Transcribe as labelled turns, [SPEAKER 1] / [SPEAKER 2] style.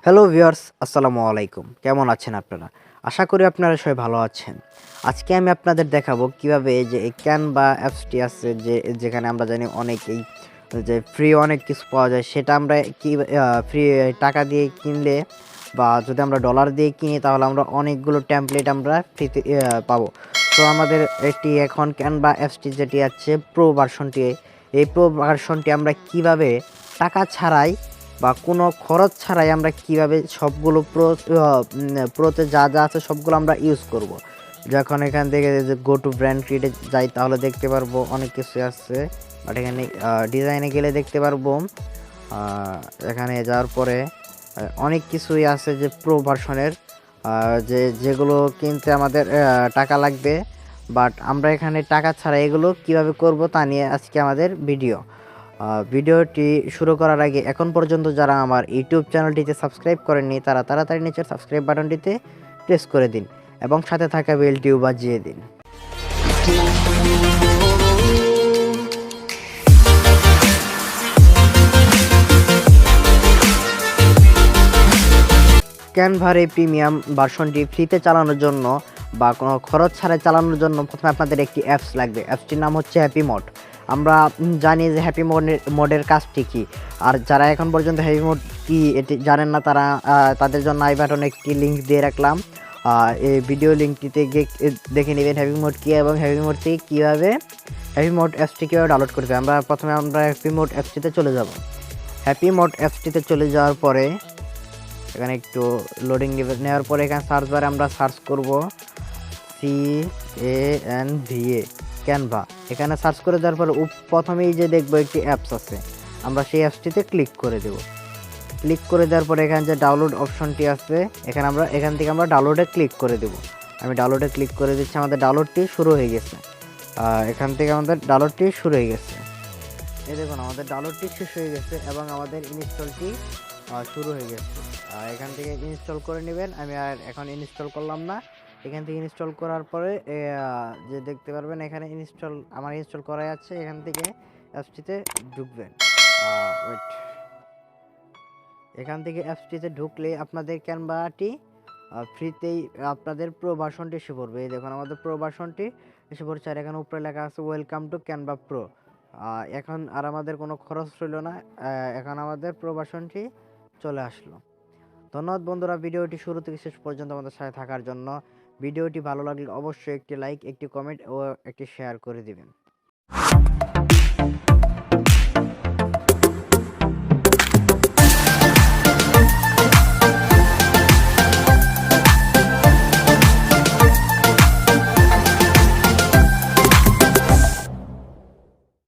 [SPEAKER 1] Hello viewers, আসসালামু আলাইকুম। কেমন আছেন আপনারা? আশা করি আপনারা সবাই ভালো আছেন। আজকে আমি আপনাদের দেখাবো কিভাবে এই যে এই ক্যানভা অ্যাপসটি আছে যেখানে আমরা জানি অনেকেই যে ফ্রি অনেক কিছু পাওয়া যায় সেটা আমরা কি ফ্রি টাকা দিয়ে কিনলে বা যদি আমরা ডলার দিয়ে কিনি তাহলে আমরা অনেকগুলো টেমপ্লেট আমরা ফ্রিতে পাবো। তো আমাদের একটি এখন ক্যানভা অ্যাপসটি যেটি আছে প্রো ভার্সনটি, এই প্রো ভার্সনটি আমরা কিভাবে টাকা ছাড়াই বা কোনো খরচ ছাড়াই আমরা কিভাবে সবগুলো প্রোতে যা আছে সবগুলো আমরা ইউজ করব। যখন এখান থেকে যে গো টু ব্র্যান্ড ক্রিয়েটে যাই তাহলে দেখতে পারবো অনেক কিছু আছে, বাট এখানে ডিজাইনে গেলে দেখতে পারবো এখানে যাওয়ার পরে অনেক কিছুই আছে যে প্রো ভার্সনের যেগুলো কিনতে আমাদের টাকা লাগবে, বাট আমরা এখানে টাকা ছাড়া এগুলো কিভাবে করব তা নিয়ে আজকে আমাদের ভিডিওটি শুরু করার আগে এখন পর্যন্ত যারা আমার ইউটিউব চ্যানেলটিতে সাবস্ক্রাইব করেননি তারা তাড়াতাড়ি নিচের সাবস্ক্রাইব বাটনটিতে প্রেস করে দিন এবং সাথে থাকা বেলটিও বাজিয়ে দিন। ক্যানভার এই প্রিমিয়াম ভার্সনটি ফ্রিতে চালানোর জন্য বা কোনো খরচ ছাড়াই চালানোর জন্য প্রথমে আপনাদের একটি অ্যাপস লাগবে। অ্যাপসটির নাম হচ্ছে হ্যাপি মোড। আমরা জানি যে হ্যাপি মোডের কাজটি কী, আর যারা এখন পর্যন্ত হ্যাপি মোড কী এটি জানেন না তারা তাদের জন্য আই বাটনে একটি লিঙ্ক দিয়ে রাখলাম। এই ভিডিও লিঙ্কটিতে গিয়ে দেখে নেবেন হ্যাপি মোড কী এবং হ্যাপি মোড থেকে কীভাবে হ্যাপি মোড অ্যাপসটি কীভাবে ডাউনলোড করতে হবে। প্রথমে হ্যাপি মোড অ্যাপসটিতে চলে যাব। হ্যাপি মোড অ্যাপসটিতে চলে যাওয়ার পরে এখানে একটু লোডিং নেওয়ার পরে এখানে সার্চ বারে আমরা সার্চ করব CANVA ক্যানভা। এখানে সার্চ করে দেওয়ার পরে প্রথমেই যে দেখবো একটি অ্যাপস আছে, আমরা সেই অ্যাপসটিতে ক্লিক করে দেব। ক্লিক করে দেওয়ার পরে এখানে যে ডাউনলোড অপশনটি আছে এখান থেকে আমরা ডাউনলোডে ক্লিক করে দেব। আমি ডাউনলোডে ক্লিক করে দিচ্ছি। আমাদের ডাউনলোডটি শুরু হয়ে গেছে। এখান থেকে আমাদের ডাউনলোডটি শুরু হয়ে গেছে। এই দেখুন আমাদের ডাউনলোডটি শেষ হয়ে গেছে এবং আমাদের ইনস্টলটি শুরু হয়ে গেছে। এখান থেকে ইনস্টল করে নেবেন। আমি আর এখন ইনস্টল করলাম না। এখান থেকে ইনস্টল করার পরে যে দেখতে পারবেন এখানে আমার ইনস্টল করাই আছে। এখান থেকে অ্যাপসটিতে ঢুকবেন। ওয়েট, এখান থেকে অ্যাপসটিতে ঢুকলে আপনাদের ক্যানভাটি ফ্রিতেই আপনাদের প্রো ভার্সনটি এসে পড়বে। এই দেখুন আমাদের প্রো ভার্সনটি এসে পড়ছে আর এখানে উপরে লেখা আছে ওয়েলকাম টু ক্যানভা প্রো। এখন আর আমাদের কোনো খরচ রইল না, এখন আমাদের প্রো ভার্সনটি চলে আসলো। ধন্যবাদ বন্ধুরা ভিডিওটি শুরু থেকে শেষ পর্যন্ত আমাদের সাথে থাকার জন্য। ভিডিওটি ভালো লাগলে অবশ্যই একটি লাইক, একটি কমেন্ট ও একটি শেয়ার করে দিবেন।